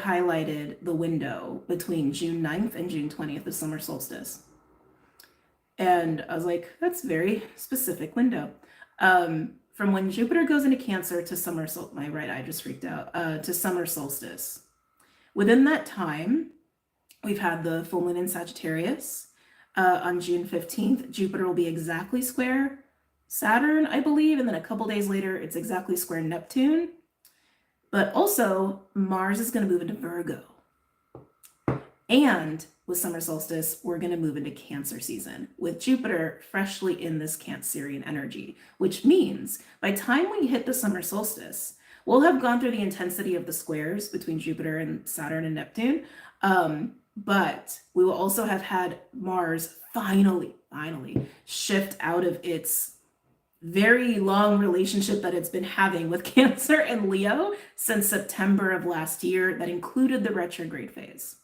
highlighted the window between June 9th and June 20th, the summer solstice. And I was like, that's a very specific window. From when Jupiter goes into Cancer to summer, my right eye just freaked out, to summer solstice. Within that time, we've had the full moon in Sagittarius. On June 15th, Jupiter will be exactly square Saturn, I believe, and then a couple days later, it's exactly square Neptune. But also, Mars is going to move into Virgo. And with summer solstice, we're going to move into Cancer season with Jupiter freshly in this Cancerian energy, which means by the time we hit the summer solstice, we'll have gone through the intensity of the squares between Jupiter and Saturn and Neptune. But we will also have had Mars finally shift out of its very long relationship that it's been having with Cancer and Leo since September of last year that included the retrograde phase.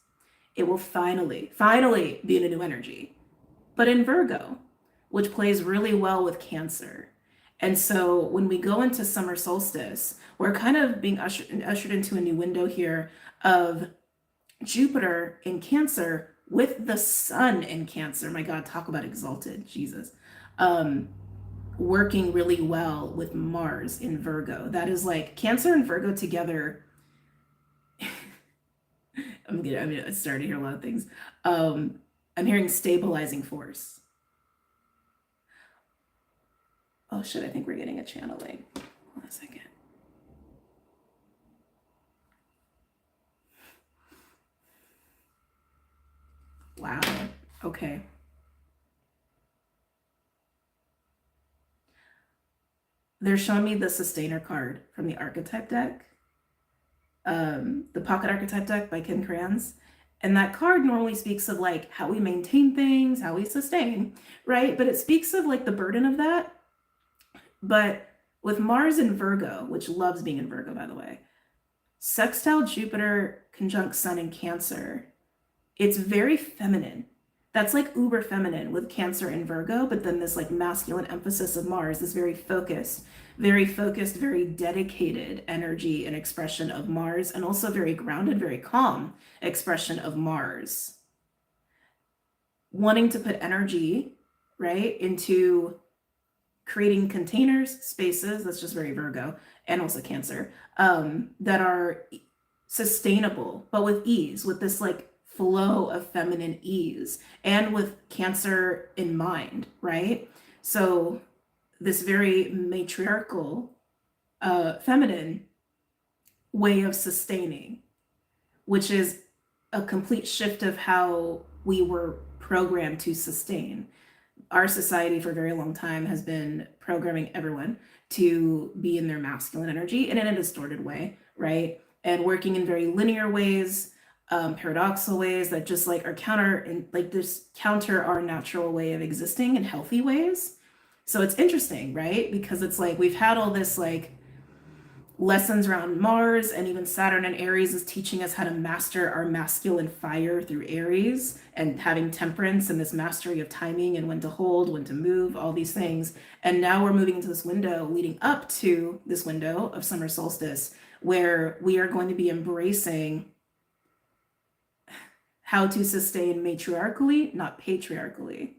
It will finally be in a new energy, but in Virgo, which plays really well with Cancer. And so when we go into summer solstice, we're kind of being ushered into a new window here of Jupiter in Cancer with the sun in Cancer. My God, talk about exalted, Jesus. Working really well with Mars in Virgo. That is like Cancer and Virgo together. I started to hear a lot of things. I'm hearing stabilizing force. Oh shit, I think we're getting a channeling. Hold on a second. Wow, okay. They're showing me the Sustainer card from the Archetype deck. The Pocket Archetype deck by Ken Kranz. And that card normally speaks of like how we maintain things, how we sustain, right? But it speaks of like the burden of that. But with Mars in Virgo, which loves being in Virgo, by the way, sextile Jupiter conjunct Sun in Cancer, it's very feminine. That's like uber feminine with Cancer and Virgo, but then this like masculine emphasis of Mars, this very focused, very dedicated energy and expression of Mars, and also very grounded, very calm expression of Mars. Wanting to put energy, right, into creating containers, spaces, that's just very Virgo, and also Cancer, that are sustainable, but with ease, with this like flow of feminine ease, and with Cancer in mind, right? So this very matriarchal, feminine way of sustaining, which is a complete shift of how we were programmed to sustain. Our society for a very long time has been programming everyone to be in their masculine energy and in a distorted way, right? And working in very linear ways, paradoxical ways that just like are counter our natural way of existing in healthy ways. So it's interesting, right? Because it's like we've had all this like lessons around Mars, and even Saturn and Aries is teaching us how to master our masculine fire through Aries, and having temperance and this mastery of timing and when to hold, when to move, all these things. And now we're moving into this window leading up to this window of summer solstice, where we are going to be embracing how to sustain matriarchally, not patriarchally,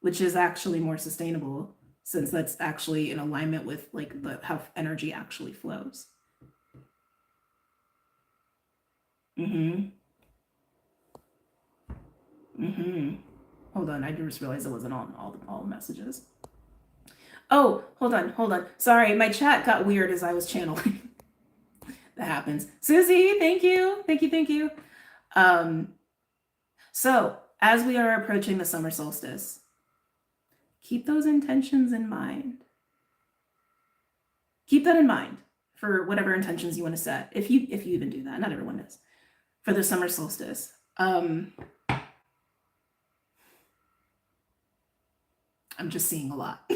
which is actually more sustainable, since that's actually in alignment with like how energy actually flows. Hold on, I just realized it wasn't on all the messages. Oh, hold on. Sorry, my chat got weird as I was channeling. That happens. Susie, thank you. So as we are approaching the summer solstice, keep those intentions in mind. Keep that in mind for whatever intentions you want to set. If you even do that, not everyone does. For the summer solstice. I'm just seeing a lot.